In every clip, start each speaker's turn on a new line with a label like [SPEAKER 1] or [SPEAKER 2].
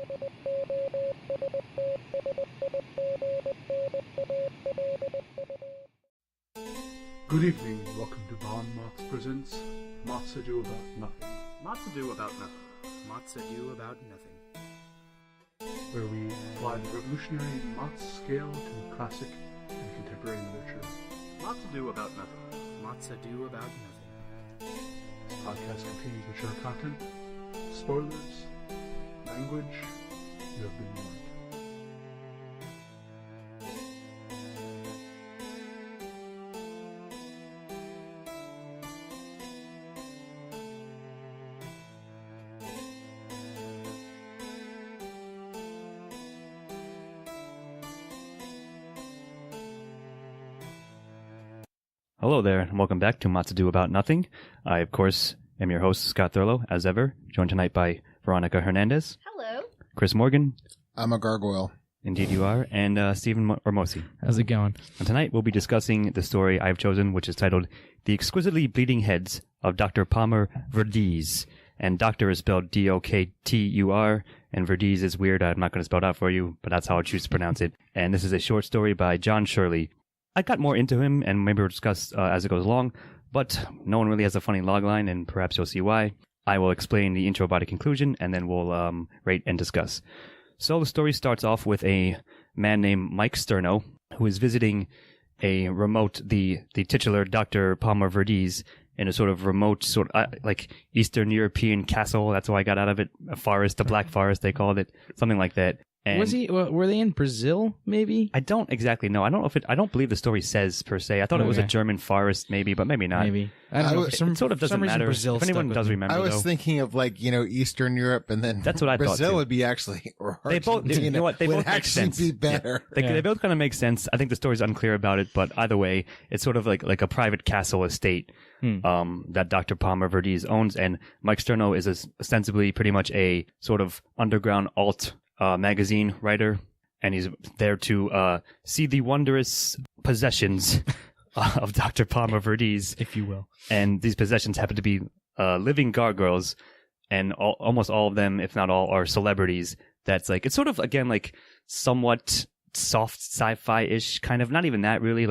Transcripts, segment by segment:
[SPEAKER 1] Good evening, welcome to MOTS presents MOTS Ado About Nothing.
[SPEAKER 2] MOTS Ado About Nothing. MOTS Ado About Nothing.
[SPEAKER 1] Where we apply the revolutionary MOTS scale to classic and contemporary literature.
[SPEAKER 2] MOTS Ado About Nothing. MOTS Ado About Nothing.
[SPEAKER 1] This podcast contains mature content, spoilers, language. You have been warned.
[SPEAKER 3] Hello there, and welcome back to MOTS Ado About Nothing. I, of course, am your host, Scott Thurlow, as ever, joined tonight by Veronica Hernandez.
[SPEAKER 4] Hello.
[SPEAKER 3] Chris Morgan.
[SPEAKER 5] I'm a gargoyle.
[SPEAKER 3] Indeed you are. And Stephen Ormosi.
[SPEAKER 6] How's it going?
[SPEAKER 3] And tonight we'll be discussing the story I've chosen, which is titled The Exquisitely Bleeding Heads of Dr. Palmer Vreedeez. And Doctor is spelled D-O-K-T-U-R, and Vreedeez is weird. I'm not going to spell it out for you, but that's how I choose to pronounce it. And this is a short story by John Shirley. I got more into him, and maybe we'll discuss as it goes along, but no one really has a funny logline, and perhaps you'll see why. I will explain the intro by the conclusion, and then we'll rate and discuss. So the story starts off with a man named Mike Sterno, who is visiting a remote, the titular Dr. Palmer Vreedeez, in a sort of remote, like Eastern European castle. That's why I got out of it. A forest, a black forest, they called it. Something like that. And
[SPEAKER 6] were they in Brazil, maybe?
[SPEAKER 3] I don't exactly know. I don't believe the story says per se. I thought it was a German forest, maybe, but maybe not.
[SPEAKER 6] Maybe. I don't know.
[SPEAKER 3] It sort of doesn't matter.
[SPEAKER 6] Brazil
[SPEAKER 3] if anyone does remember,
[SPEAKER 5] I was thinking of Eastern Europe, and then
[SPEAKER 3] that's what I thought.
[SPEAKER 5] Brazil
[SPEAKER 3] too.
[SPEAKER 5] would be actually, or
[SPEAKER 3] they both, you know what? They both make sense.
[SPEAKER 5] Be better.
[SPEAKER 3] Yeah. They both kind of make sense. I think the story's unclear about it, but either way, it's sort of like a private castle estate that Dr. Palmer Vreedeez owns, and Mike Sterno is ostensibly pretty much a sort of underground alt magazine writer. And he's there to see the wondrous possessions of Dr. Palmer Vreedeez,
[SPEAKER 6] if you will.
[SPEAKER 3] And these possessions happen to be living gargoyles, and almost all of them, if not all, are celebrities. That's it's sort of, again, like somewhat soft sci-fi-ish, kind of. Not even that, really.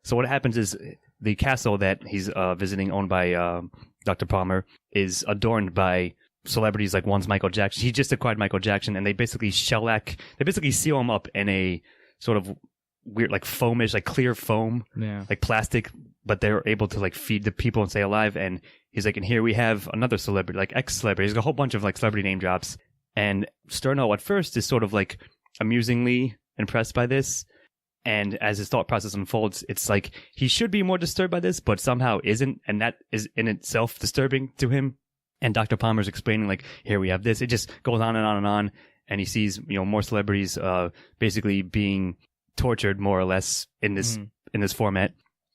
[SPEAKER 3] So what happens is the castle that he's visiting, owned by Dr. Palmer, is adorned by celebrities. Like one's Michael Jackson. He just acquired Michael Jackson, and they basically seal him up in a sort of weird, like foamish, like clear foam, like plastic, but they're able to feed the people and stay alive. And he's like, and here we have another celebrity, like ex-celebrity. He's got a whole bunch of celebrity name drops. And Sterno at first is sort of amusingly impressed by this. And as his thought process unfolds, it's like he should be more disturbed by this, but somehow isn't. And that is in itself disturbing to him. And Dr. Palmer's explaining, here we have this. It just goes on and on and on. And he sees, more celebrities basically being tortured, more or less, in this format.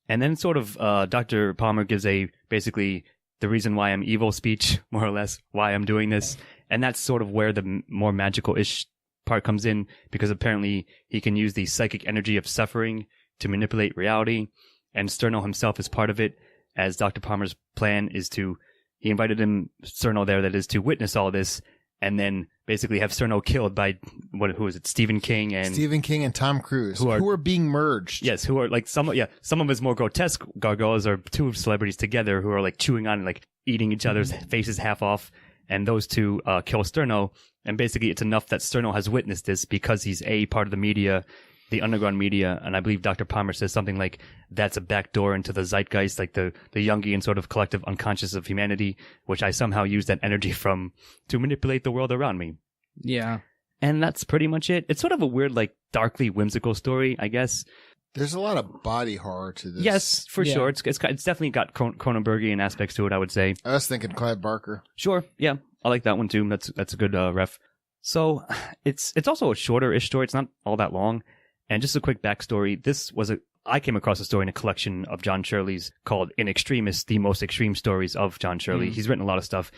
[SPEAKER 3] And then sort of Dr. Palmer gives basically the reason why I'm evil speech, more or less, why I'm doing this. And that's sort of where the more magical-ish part comes in, because apparently he can use the psychic energy of suffering to manipulate reality. And Sterno himself is part of it, as Dr. Palmer's plan is to... He invited Sterno there, that is, to witness all this, and then basically have Sterno killed by, who is it, Stephen King and
[SPEAKER 5] Tom Cruise, who are being merged.
[SPEAKER 3] Yes, who are some of his more grotesque gargoyles are two celebrities together who are chewing on and eating each other's faces half off, and those two kill Sterno, and basically it's enough that Sterno has witnessed this because he's a part of the media, the underground media, and I believe Dr. Palmer says something like that's a backdoor into the zeitgeist, the Jungian sort of collective unconscious of humanity, which I somehow use that energy from to manipulate the world around me.
[SPEAKER 6] Yeah.
[SPEAKER 3] And that's pretty much it. It's sort of a weird, darkly whimsical story, I guess.
[SPEAKER 5] There's a lot of body horror to this.
[SPEAKER 3] Yes, for sure. It's definitely got Cronenbergian aspects to it, I would say.
[SPEAKER 5] I was thinking Clive Barker.
[SPEAKER 3] Sure, yeah. I like that one too. That's a good ref. So it's also a shorter-ish story. It's not all that long. And just a quick backstory. I came across a story in a collection of John Shirley's called In Extremis, the most extreme stories of John Shirley. He's written a lot of stuff.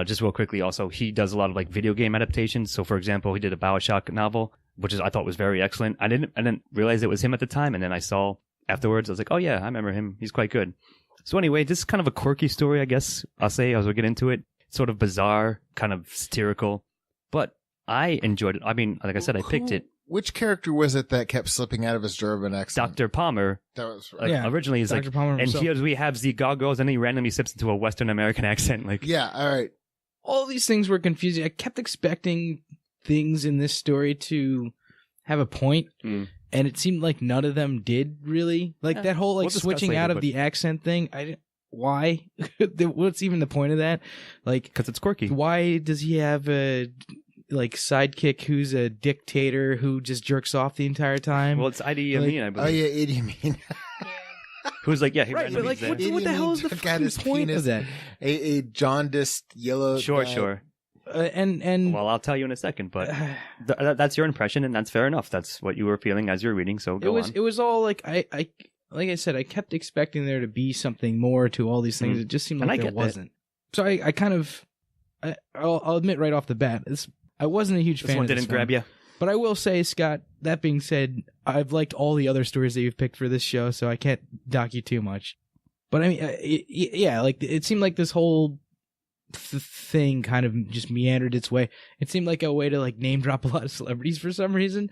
[SPEAKER 3] Just real quickly also, he does a lot of video game adaptations. So for example, he did a BioShock novel, which I thought was very excellent. I didn't realize it was him at the time, and then I saw afterwards, I was like, oh yeah, I remember him. He's quite good. So anyway, this is kind of a quirky story, I guess I'll say, as we get into it. Sort of bizarre, kind of satirical, but I enjoyed it. I mean, like I said, I picked it.
[SPEAKER 5] Which character was it that kept slipping out of his German accent?
[SPEAKER 3] Dr. Palmer.
[SPEAKER 5] That was right.
[SPEAKER 3] Like, originally, he's
[SPEAKER 6] Dr.
[SPEAKER 3] like,
[SPEAKER 6] Palmer
[SPEAKER 3] and
[SPEAKER 6] himself.
[SPEAKER 3] here we have the gargoyles, and then he randomly slips into a Western American accent. Like,
[SPEAKER 5] Yeah, all right.
[SPEAKER 6] All these things were confusing. I kept expecting things in this story to have a point, and it seemed like none of them did really. Like that whole like
[SPEAKER 3] we'll
[SPEAKER 6] switching
[SPEAKER 3] later,
[SPEAKER 6] out of
[SPEAKER 3] but-
[SPEAKER 6] the accent thing. Why? What's even the point of that? Like,
[SPEAKER 3] because it's quirky.
[SPEAKER 6] why does he have a like sidekick who's a dictator who just jerks off the entire time?
[SPEAKER 3] Well, it's Idi Amin, I
[SPEAKER 5] Oh,
[SPEAKER 3] believe.
[SPEAKER 5] yeah, Idi Amin.
[SPEAKER 3] Who's like, yeah, he
[SPEAKER 6] right, but
[SPEAKER 3] randomly
[SPEAKER 6] like,
[SPEAKER 3] there.
[SPEAKER 6] what
[SPEAKER 5] Idi
[SPEAKER 6] the hell
[SPEAKER 5] Amin
[SPEAKER 6] is the
[SPEAKER 5] took out
[SPEAKER 6] fucking
[SPEAKER 5] his
[SPEAKER 6] point
[SPEAKER 5] penis.
[SPEAKER 6] of that?
[SPEAKER 5] A jaundiced yellow
[SPEAKER 3] Sure,
[SPEAKER 5] guy.
[SPEAKER 3] sure.
[SPEAKER 6] And
[SPEAKER 3] Well, I'll tell you in a second, but that's your impression, and that's fair enough. That's what you were feeling as you're reading, so go on.
[SPEAKER 6] it was all like I like I said, I kept expecting there to be something more to all these things. It just seemed
[SPEAKER 3] And
[SPEAKER 6] like
[SPEAKER 3] I
[SPEAKER 6] there
[SPEAKER 3] get that.
[SPEAKER 6] wasn't. So I kind of I'll admit right off the bat, I wasn't a huge
[SPEAKER 3] This
[SPEAKER 6] fan
[SPEAKER 3] one
[SPEAKER 6] of
[SPEAKER 3] didn't grab you.
[SPEAKER 6] But I will say, Scott, that being said, I've liked all the other stories that you've picked for this show, so I can't dock you too much. But I mean, yeah, like it seemed like this whole thing kind of just meandered its way. It seemed like a way to like name drop a lot of celebrities for some reason.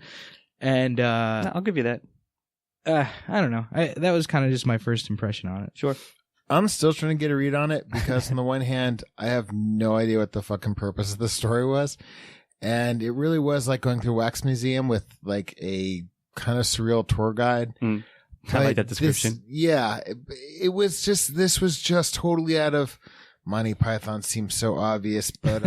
[SPEAKER 6] And
[SPEAKER 3] No, I'll give you that.
[SPEAKER 6] I don't know. That was kind of just my first impression on it.
[SPEAKER 3] Sure.
[SPEAKER 5] I'm still trying to get a read on it because on the one hand, I have no idea what the fucking purpose of the story was. And it really was like going through a wax museum with like a kind of surreal tour guide.
[SPEAKER 3] I like that description.
[SPEAKER 5] It was just, this was just totally out of Monty Python seems so obvious, but,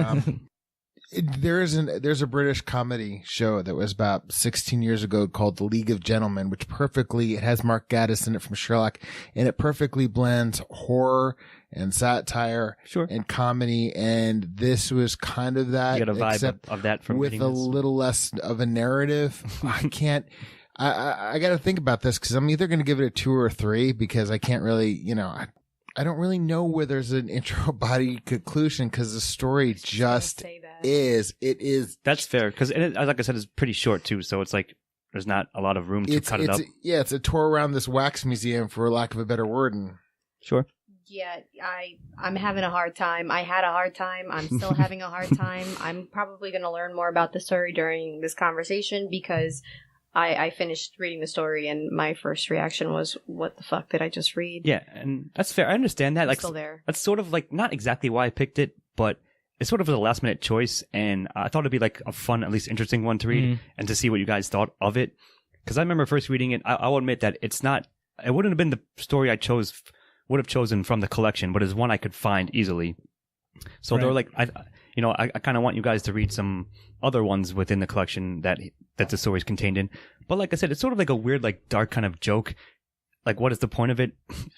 [SPEAKER 5] there's a British comedy show that was about 16 years ago called The League of Gentlemen, which it has Mark Gatiss in it from Sherlock, and it perfectly blends horror and satire and comedy, and this was kind of that.
[SPEAKER 3] You got a vibe
[SPEAKER 5] except
[SPEAKER 3] of that from
[SPEAKER 5] with
[SPEAKER 3] reading
[SPEAKER 5] a
[SPEAKER 3] this?
[SPEAKER 5] little less of a narrative. I got to think about this because I'm either going to give it a 2 or a 3 because I can't really, I don't really know where there's an intro body conclusion because the story just is. It is.
[SPEAKER 3] That's fair because, like I said, it's pretty short too. So it's like there's not a lot of room to cut it up.
[SPEAKER 5] It's a tour around this wax museum, for lack of a better word. And
[SPEAKER 3] Sure.
[SPEAKER 4] Yeah, I'm having a hard time. I had a hard time. I'm still having a hard time. I'm probably going to learn more about the story during this conversation because I finished reading the story and my first reaction was, what the fuck did I just read?
[SPEAKER 3] Yeah, and that's fair. I understand that.
[SPEAKER 4] I'm
[SPEAKER 3] Like,
[SPEAKER 4] still there.
[SPEAKER 3] That's sort of like not exactly why I picked it, but it sort of was a last minute choice, and I thought it'd be like a fun, at least interesting one to read and to see what you guys thought of it. Because I remember first reading it, I'll admit that it wouldn't have been the story I would have chosen from the collection, but it's one I could find easily. So they were like, I kind of want you guys to read some other ones within the collection that the story is contained in. But like I said, it's sort of like a weird, like dark kind of joke. Like, what is the point of it?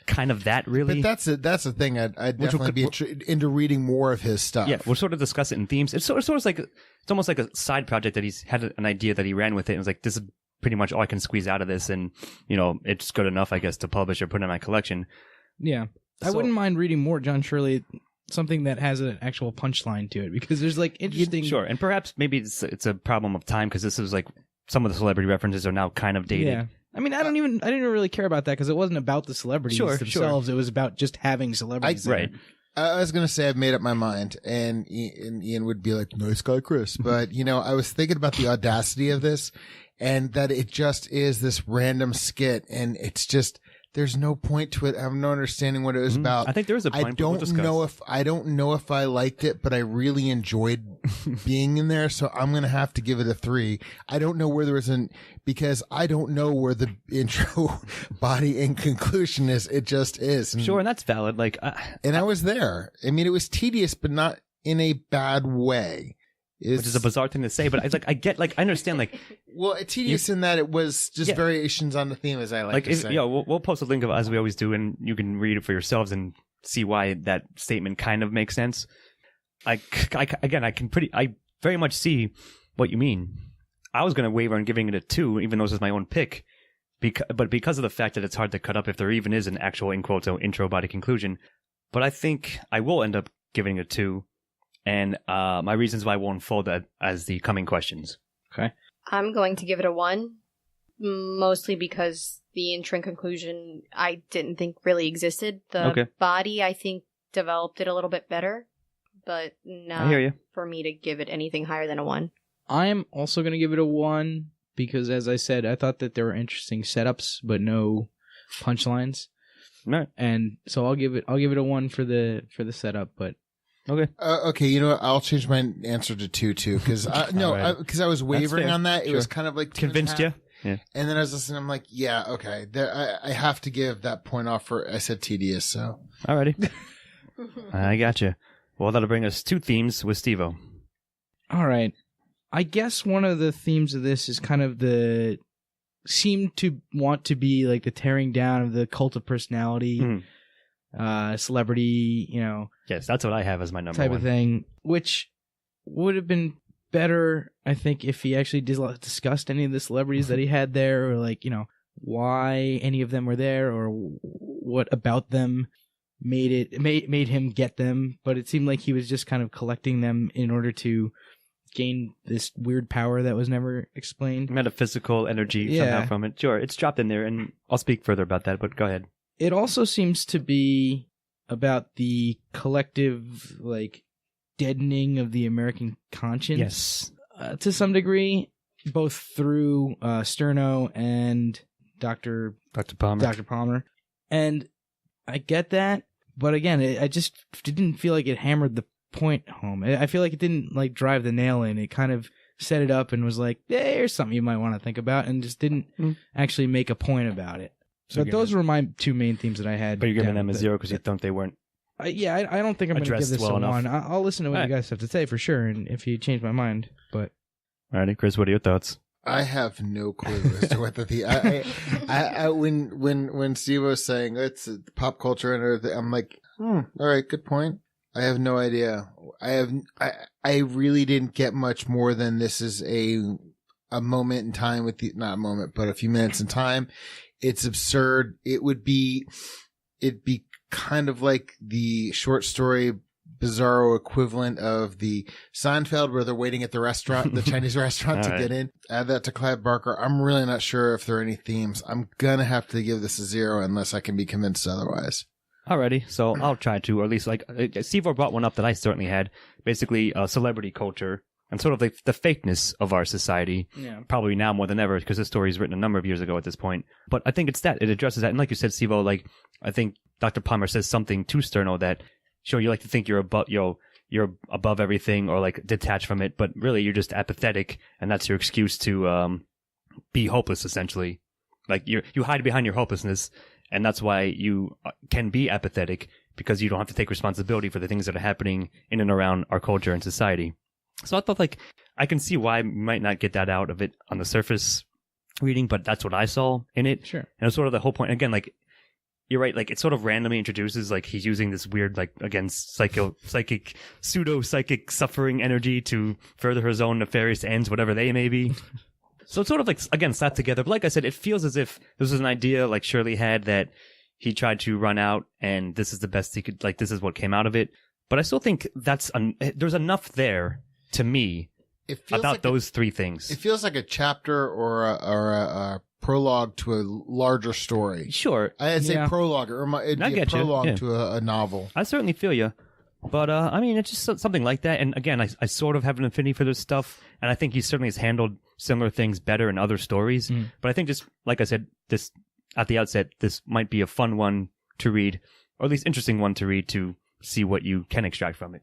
[SPEAKER 3] Kind of that, really.
[SPEAKER 5] But that's the thing. I'd definitely be into reading more of his stuff.
[SPEAKER 3] Yeah, we'll sort of discuss it in themes. It's sort of like it's almost like a side project that he's had an idea that he ran with it and was like, this is pretty much all I can squeeze out of this, and it's good enough, I guess, to publish or put in my collection.
[SPEAKER 6] Yeah. I wouldn't mind reading more John Shirley, something that has an actual punchline to it, because there's like interesting.
[SPEAKER 3] Sure, and perhaps maybe it's a problem of time because this is like some of the celebrity references are now kind of dated.
[SPEAKER 6] Yeah. I mean, I didn't really care about that because it wasn't about the celebrities themselves. It was about just having celebrities.
[SPEAKER 3] Right.
[SPEAKER 5] I was going to say I've made up my mind, and Ian would be like, nice guy, Chris. But, I was thinking about the audacity of this and that it just is this random skit, and it's just, there's no point to it. I have no understanding what it was about.
[SPEAKER 3] I think there is a point.
[SPEAKER 5] I don't know if I liked it, but I really enjoyed being in there. So I'm going to have to give it a 3. I don't know where because I don't know where the intro body and conclusion is. It just is.
[SPEAKER 3] Sure. And that's valid. Like,
[SPEAKER 5] and I was there. I mean, it was tedious, but not in a bad way.
[SPEAKER 3] Which is a bizarre thing to say, but I understand, like...
[SPEAKER 5] Well, it's tedious in that it was just variations on the theme, as I like to say.
[SPEAKER 3] Yeah, we'll post a link of it as we always do, and you can read it for yourselves and see why that statement kind of makes sense. I very much see what you mean. I was going to waver on giving it a 2, even though this is my own pick, but because of the fact that it's hard to cut up if there even is an actual, in quotes, intro body conclusion. But I think I will end up giving it a 2. And my reasons why won't unfold that as the coming questions. Okay.
[SPEAKER 4] I'm going to give it a 1, mostly because the intro and conclusion I didn't think really existed. The body, I think, developed it a little bit better, but not for me to give it anything higher than a 1.
[SPEAKER 6] I'm also going to give it a 1 because, as I said, I thought that there were interesting setups, but no punchlines.
[SPEAKER 3] Right.
[SPEAKER 6] And so I'll give it a 1 for the setup. But
[SPEAKER 3] Okay.
[SPEAKER 5] Okay, you know what? I'll change my answer to 2 too, because I was wavering
[SPEAKER 3] fair.
[SPEAKER 5] on that. It
[SPEAKER 3] Sure.
[SPEAKER 5] was kind of like 2.5.
[SPEAKER 3] Convinced you? Yeah.
[SPEAKER 5] And then I was listening. I'm like, yeah, okay. I have to give that point off for. I said tedious, so.
[SPEAKER 3] Alrighty. I gotcha. Well, that'll bring us 2 themes with Steve-O.
[SPEAKER 6] all right. I guess one of the themes of this is kind of seem to want to be like the tearing down of the cult of personality, celebrity,
[SPEAKER 3] Yes, that's what I have as my number
[SPEAKER 6] type
[SPEAKER 3] 1.
[SPEAKER 6] of thing, which would have been better, I think, if he actually discussed any of the celebrities that he had there, or like, why any of them were there, or what about them made him get them. But it seemed like he was just kind of collecting them in order to gain this weird power that was never explained.
[SPEAKER 3] Metaphysical energy somehow from it. Sure, it's dropped in there, and I'll speak further about that, but go ahead.
[SPEAKER 6] It also seems to be about the collective, like, deadening of the American conscience.
[SPEAKER 3] Yes.
[SPEAKER 6] To some degree, both through Sterno and Dr. Palmer. And I get that, but again, I just didn't feel like it hammered the point home. I feel like it didn't like drive the nail in. It kind of set it up and was like, here's something you might want to think about, and just didn't actually make a point about it.
[SPEAKER 3] So
[SPEAKER 6] but those were my 2 main themes that I had.
[SPEAKER 3] But you're giving them a 0 because you think they weren't.
[SPEAKER 6] I don't think I'm going to give
[SPEAKER 3] addressed
[SPEAKER 6] this
[SPEAKER 3] well
[SPEAKER 6] a
[SPEAKER 3] enough.
[SPEAKER 6] 1. I'll listen to what you guys have to say for sure, and if you change my mind. But
[SPEAKER 3] Alrighty, Chris, what are your thoughts?
[SPEAKER 5] I have no clue as to what when Steve was saying it's pop culture and everything, I'm like, all right, good point. I have no idea. I really didn't get much more than this is a moment in time with not a moment, but a few minutes in time. It's absurd. It'd be kind of like the short story bizarro equivalent of the Seinfeld where they're waiting at the restaurant, the Chinese restaurant to get in. Add that to Clive Barker. I'm really not sure if there are any themes. I'm going to have to give this a 0 unless I can be convinced otherwise.
[SPEAKER 3] Alrighty, so I'll try to, or at least like Steve brought one up that I certainly had. Basically, celebrity culture and sort of like the fakeness of our society.
[SPEAKER 6] yeah,
[SPEAKER 3] Probably now more than ever because this story is written a number of years ago at this point. But I think it's that it addresses that, and like you said, Steve, like I think Dr. Palmer says something to Sterno that sure you like to think you're above everything or like detached from it, but really you're just apathetic, and that's your excuse to be hopeless essentially. Like you hide behind your hopelessness. And that's why you can be apathetic, because you don't have to take responsibility for the things that are happening in and around our culture and society. So I thought, like, I can see why we might not get that out of it on the surface reading, but that's what I saw in it.
[SPEAKER 6] sure.
[SPEAKER 3] And it's sort of the whole point. Again, like, you're right, like, it sort of randomly introduces, like, he's using this weird, like, again, pseudo-psychic suffering energy to further his own nefarious ends, whatever they may be. So it's sort of like, again, slapped together. But like I said, it feels as if this was an idea like Shirley had that he tried to run out, and this is the best he could, like, this is what came out of it. But I still think there's enough there to me about like those 3 things.
[SPEAKER 5] It feels like a chapter or a prologue to a larger story.
[SPEAKER 3] Sure.
[SPEAKER 5] I'd say prologue, or it'd be a prologue to a novel.
[SPEAKER 3] I certainly feel you. But, I mean, it's just something like that. And again, I sort of have an affinity for this stuff. And I think he certainly has handled similar things better in other stories. But I think just, like I said, this at the outset, this might be a fun one to read, or at least interesting one to read to see what you can extract from it.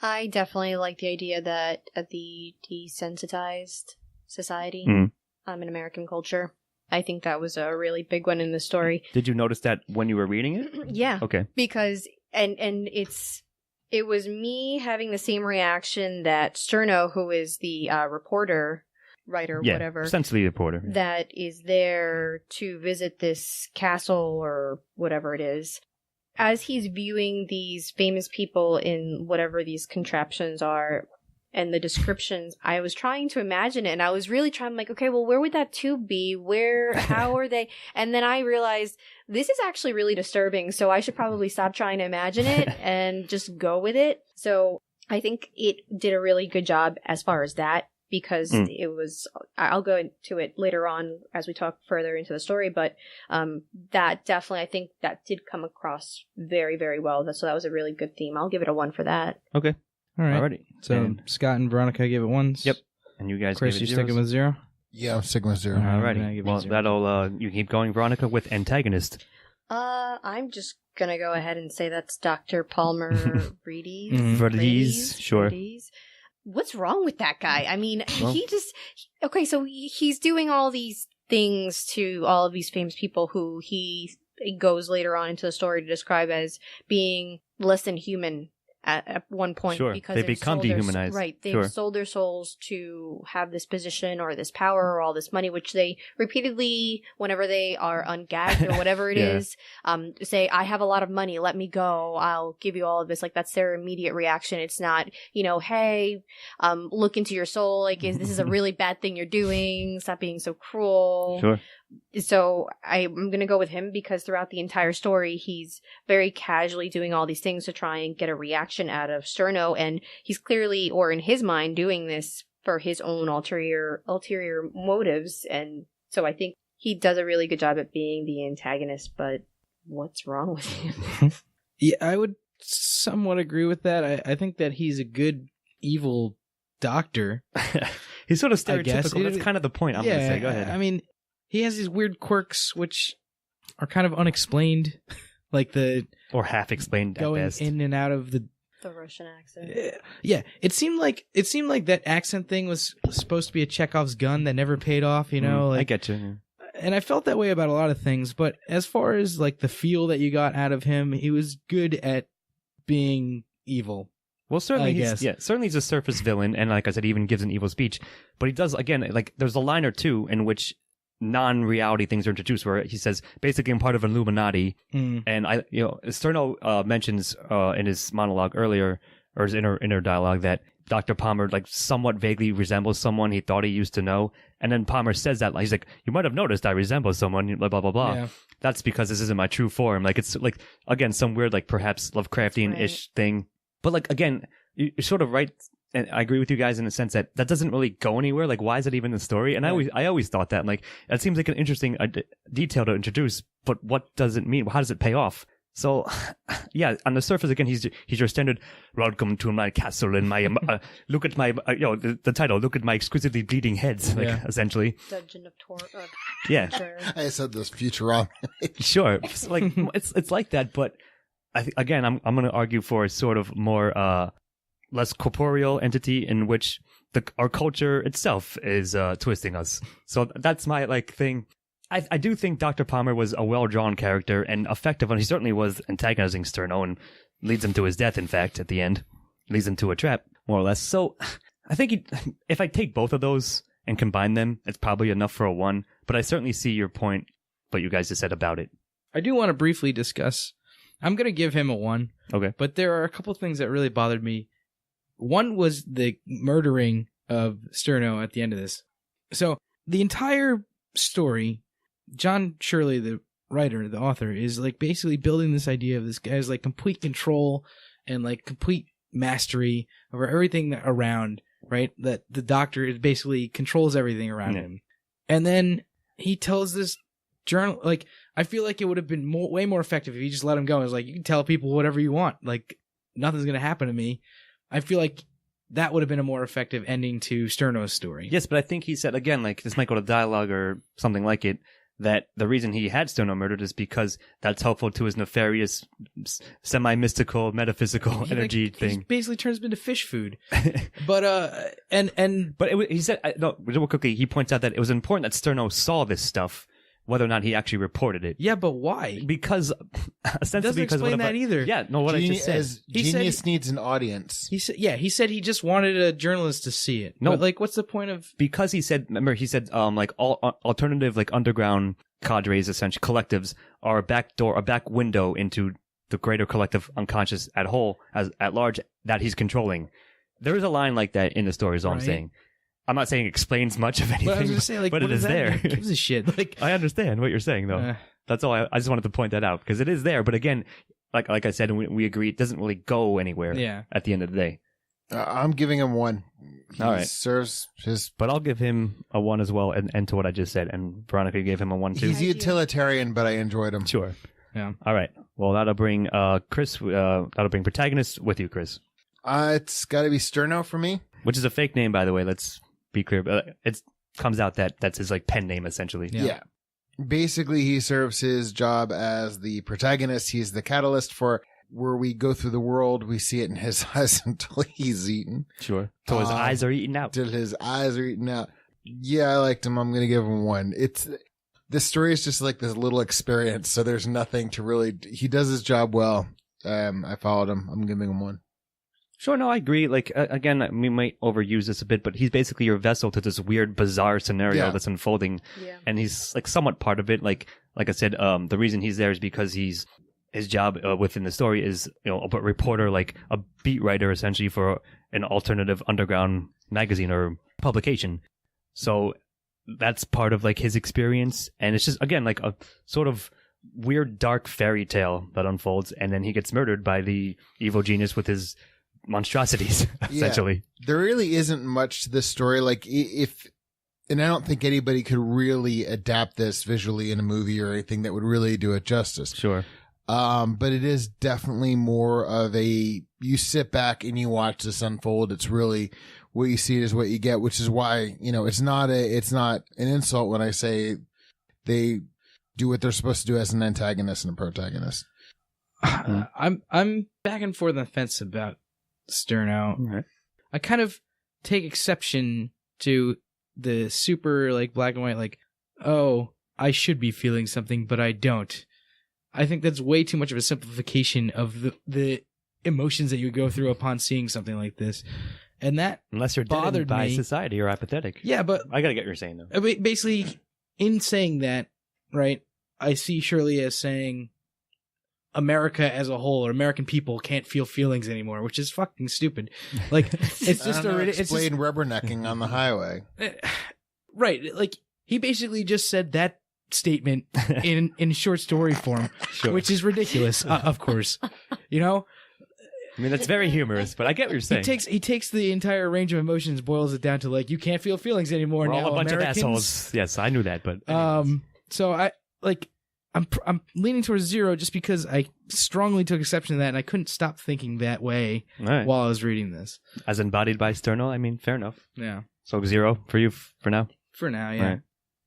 [SPEAKER 4] I definitely like the idea that the desensitized society in American culture. I think that was a really big one in the story.
[SPEAKER 3] Did you notice that when you were reading it?
[SPEAKER 4] Yeah.
[SPEAKER 3] Okay.
[SPEAKER 4] Because, and it was me having the same reaction that Sterno, who is the reporter, writer, whatever.
[SPEAKER 3] Essentially a reporter.
[SPEAKER 4] That is there to visit this castle or whatever it is. As he's viewing these famous people in whatever these contraptions are and the descriptions, I was trying to imagine it, and I was really trying, like, okay, well, where would that tube be? How are they? And then I realized this is actually really disturbing, so I should probably stop trying to imagine it and just go with it. So I think it did a really good job as far as that, because it was, I'll go into it later on as we talk further into the story, but that definitely, I think that did come across very, very well. So that was a really good theme. I'll give it a 1 for that.
[SPEAKER 3] Okay.
[SPEAKER 6] All right.
[SPEAKER 3] Alrighty.
[SPEAKER 6] So
[SPEAKER 3] And
[SPEAKER 6] Scott and Veronica gave it 1s.
[SPEAKER 3] Yep. And you guys
[SPEAKER 6] Chris,
[SPEAKER 3] gave
[SPEAKER 6] you
[SPEAKER 3] it
[SPEAKER 6] sticking
[SPEAKER 3] zeros?
[SPEAKER 6] with 0?
[SPEAKER 5] Yeah, I'm sticking with 0.
[SPEAKER 6] All right. I
[SPEAKER 3] Alrighty.
[SPEAKER 6] give it
[SPEAKER 3] Well,
[SPEAKER 6] 0.
[SPEAKER 3] that'll you keep going, Veronica, with antagonist.
[SPEAKER 4] I'm just gonna go ahead and say that's Dr. Palmer Vreedeez.
[SPEAKER 6] Mhm.
[SPEAKER 3] Vreedeez, sure.
[SPEAKER 4] Vreedeez. What's wrong with that guy? I mean,
[SPEAKER 3] Well-
[SPEAKER 4] okay, so he's doing all these things to all of these famous people who he goes later on into the story to describe as being less than human at one point.
[SPEAKER 3] Sure,
[SPEAKER 4] because
[SPEAKER 3] they
[SPEAKER 4] they've
[SPEAKER 3] become
[SPEAKER 4] sold their-
[SPEAKER 3] dehumanized.
[SPEAKER 4] Right, they've
[SPEAKER 3] Sure.
[SPEAKER 4] sold their souls to have this position or this power or all this money, which they repeatedly, whenever they are ungagged or whatever it
[SPEAKER 3] Yeah.
[SPEAKER 4] is, say, I have a lot of money, let me go, I'll give you all of this. Like, that's their immediate reaction. It's not, hey, look into your soul, like, this is a really bad thing you're doing, stop being so cruel.
[SPEAKER 3] Sure.
[SPEAKER 4] So I'm going to go with him because throughout the entire story, he's very casually doing all these things to try and get a reaction out of Sterno. And he's clearly, or in his mind, doing this for his own ulterior motives. And so I think he does a really good job at being the antagonist, but what's wrong with him?
[SPEAKER 6] Yeah, I would somewhat agree with that. I think that he's a good evil doctor.
[SPEAKER 3] He's sort of
[SPEAKER 6] I guess.
[SPEAKER 3] stereotypical. That's kind of the point I'm going to say. Go ahead.
[SPEAKER 6] I mean, he has these weird quirks which are kind of unexplained, like the
[SPEAKER 3] or half explained at
[SPEAKER 6] going
[SPEAKER 3] best.
[SPEAKER 6] in and out of the.
[SPEAKER 4] The Russian accent.
[SPEAKER 6] Yeah, it seemed like that accent thing was supposed to be a Chekhov's gun that never paid off.
[SPEAKER 3] I
[SPEAKER 6] Like,
[SPEAKER 3] get you.
[SPEAKER 6] and I felt that way about a lot of things. But as far as like the feel that you got out of him, he was good at being evil.
[SPEAKER 3] Well, certainly,
[SPEAKER 6] I guess.
[SPEAKER 3] certainly he's a surface villain, and like I said, he even gives an evil speech. But he does, again, like there's a line or two in which non-reality things are introduced, where he says, basically, I'm part of Illuminati,
[SPEAKER 6] Mm.
[SPEAKER 3] and Sterno mentions in his monologue earlier, or his inner dialogue, that Dr. Palmer like somewhat vaguely resembles someone he thought he used to know, and then Palmer says that, like, he's like, you might have noticed I resemble someone, blah blah blah blah.
[SPEAKER 6] Yeah.
[SPEAKER 3] That's because this isn't my true form. Like, it's like, again, some weird, like, perhaps Lovecraftian-ish thing. But like, again, you're sort of right. And I agree with you guys in the sense that doesn't really go anywhere. Like, why is it even the story? And I always thought that, like, that seems like an interesting detail to introduce, but what does it mean? How does it pay off? So, yeah, on the surface, again, he's your standard, welcome to my castle and my, look at my, the title, look at my exquisitely bleeding heads, like, essentially.
[SPEAKER 4] Dungeon of
[SPEAKER 3] Yeah.
[SPEAKER 5] I said this Futurama.
[SPEAKER 3] Sure. It's like, it's like that, but again, I'm going to argue for a sort of more, less corporeal entity in which our culture itself is twisting us. So that's my thing. I do think Dr. Palmer was a well-drawn character and effective, and he certainly was antagonizing Sterno and leads him to his death, in fact, at the end. Leads him to a trap, more or less. So I think if I take both of those and combine them, it's probably enough for a 1, but I certainly see your point, what you guys just said about it.
[SPEAKER 6] I do want to briefly discuss. I'm going to give him a 1.
[SPEAKER 3] Okay.
[SPEAKER 6] But there are a couple things that really bothered me. One was the murdering of Sterno at the end of this. So the entire story, John Shirley, the writer, the author, is like basically building this idea of this guy's like complete control and like complete mastery over everything around, right? That the doctor is basically controls everything around him. And then he tells this journal, like, I feel like it would have been way more effective if he just let him go. It was like, you can tell people whatever you want. Like, nothing's going to happen to me. I feel like that would have been a more effective ending to Sterno's story.
[SPEAKER 3] Yes, but I think he said, again, like, this might go to dialogue or something like it, that the reason he had Sterno murdered is because that's helpful to his nefarious, semi-mystical, metaphysical energy thing.
[SPEAKER 6] He basically turns him into fish food. But,
[SPEAKER 3] he said, no, real quickly, he points out that it was important that Sterno saw this stuff, whether or not he actually reported it.
[SPEAKER 6] Yeah, but why?
[SPEAKER 3] Because, ostensibly,
[SPEAKER 6] doesn't explain that either.
[SPEAKER 3] Yeah, no, what I just said.
[SPEAKER 5] Genius needs an audience.
[SPEAKER 6] He said he just wanted a journalist to see it.
[SPEAKER 3] No.
[SPEAKER 6] But, like, what's the point of...
[SPEAKER 3] Because he said, like, all alternative, like, underground cadres, essentially, collectives, are a back window into the greater collective unconscious at large, that he's controlling. There is a line like that in the story, is all I'm saying. I'm not saying it explains much of anything,
[SPEAKER 6] But I was just saying, like,
[SPEAKER 3] but
[SPEAKER 6] what
[SPEAKER 3] it is there.
[SPEAKER 6] Who gives a shit? Like,
[SPEAKER 3] I understand what you're saying, though. That's all. I just wanted to point that out, because it is there. But again, like I said, and we agree, it doesn't really go anywhere at the end of the day.
[SPEAKER 5] I'm giving him 1. He
[SPEAKER 3] all right.
[SPEAKER 5] serves his...
[SPEAKER 3] But I'll give him a 1 as well, and to what I just said. And Veronica gave him a 1 too.
[SPEAKER 5] He's utilitarian, but I enjoyed him.
[SPEAKER 3] Sure.
[SPEAKER 6] Yeah.
[SPEAKER 3] All right. Well, that'll bring Chris. That'll bring protagonist with you, Chris.
[SPEAKER 5] It's got to be Sterno for me.
[SPEAKER 3] Which is a fake name, by the way. Let's be clear, but it comes out that that's his like pen name essentially.
[SPEAKER 5] Yeah. Basically, he serves his job as the protagonist. He's the catalyst for where we go through the world. We see it in his eyes until he's eaten.
[SPEAKER 3] Sure. So his eyes are eaten out.
[SPEAKER 5] Till his eyes are eaten out. Yeah, I liked him. I'm going to give him 1. This story is just like this little experience, so there's nothing to really. He does his job well. I followed him. I'm giving him 1.
[SPEAKER 3] Sure, no, I agree. Like, again, we might overuse this a bit, but he's basically your vessel to this weird, bizarre scenario that's unfolding.
[SPEAKER 4] Yeah.
[SPEAKER 3] And he's, like, somewhat part of it. Like I said, the reason he's there is because his job within the story is, a reporter, like a beat writer, essentially, for an alternative underground magazine or publication. So that's part of, like, his experience. And it's just, again, like a sort of weird, dark fairy tale that unfolds. And then he gets murdered by the evil genius with his monstrosities, essentially.
[SPEAKER 5] Yeah, there really isn't much to this story. Like, and I don't think anybody could really adapt this visually in a movie or anything that would really do it justice.
[SPEAKER 3] Sure.
[SPEAKER 5] But it is definitely more of you sit back and you watch this unfold. It's really what you see is what you get, which is why, it's not an insult when I say they do what they're supposed to do as an antagonist and a protagonist.
[SPEAKER 6] I'm back and forth on the fence about Sterno.
[SPEAKER 3] Right.
[SPEAKER 6] I kind of take exception to the super like black and white, like, oh, I should be feeling something, but I don't. I think that's way too much of a simplification of the emotions that you go through upon seeing something like this. And that
[SPEAKER 3] unless you're bothered by society or apathetic.
[SPEAKER 6] Yeah, but
[SPEAKER 3] I gotta get what you're saying though.
[SPEAKER 6] Basically, in saying that, right, I see Shirley as saying America as a whole or American people can't feel feelings anymore, which is fucking stupid. Like, it's just
[SPEAKER 5] explain rubbernecking on the highway.
[SPEAKER 6] Right. Like, he basically just said that statement in short story form, sure. Which is ridiculous, of course. I
[SPEAKER 3] mean, that's very humorous, but I get what you're saying.
[SPEAKER 6] He takes the entire range of emotions, boils it down to like, you can't feel feelings anymore.
[SPEAKER 3] We're
[SPEAKER 6] now,
[SPEAKER 3] all a bunch
[SPEAKER 6] Americans.
[SPEAKER 3] of assholes. Yes, I knew that, but
[SPEAKER 6] so I'm leaning towards 0 just because I strongly took exception to that, and I couldn't stop thinking that way while I was reading this.
[SPEAKER 3] As embodied by Sterno, I mean, fair enough.
[SPEAKER 6] Yeah.
[SPEAKER 3] So 0 for you for now?
[SPEAKER 6] For now, yeah.
[SPEAKER 3] Right.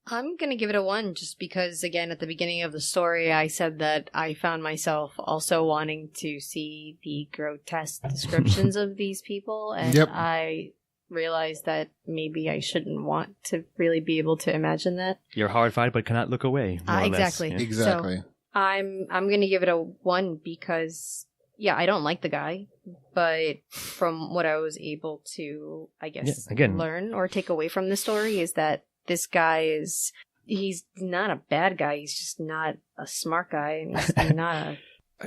[SPEAKER 4] I'm going to give it a 1 just because, again, at the beginning of the story, I said that I found myself also wanting to see the grotesque descriptions of these people, and I realized that maybe I shouldn't want to really be able to imagine that.
[SPEAKER 3] You're horrified but cannot look away.
[SPEAKER 4] Exactly.
[SPEAKER 3] Yeah.
[SPEAKER 5] Exactly.
[SPEAKER 4] So I'm going to give it a 1 because, I don't like the guy, but from what I was able to, I guess, learn or take away from the story is that this guy he's not a bad guy. He's just not a smart guy. And he's not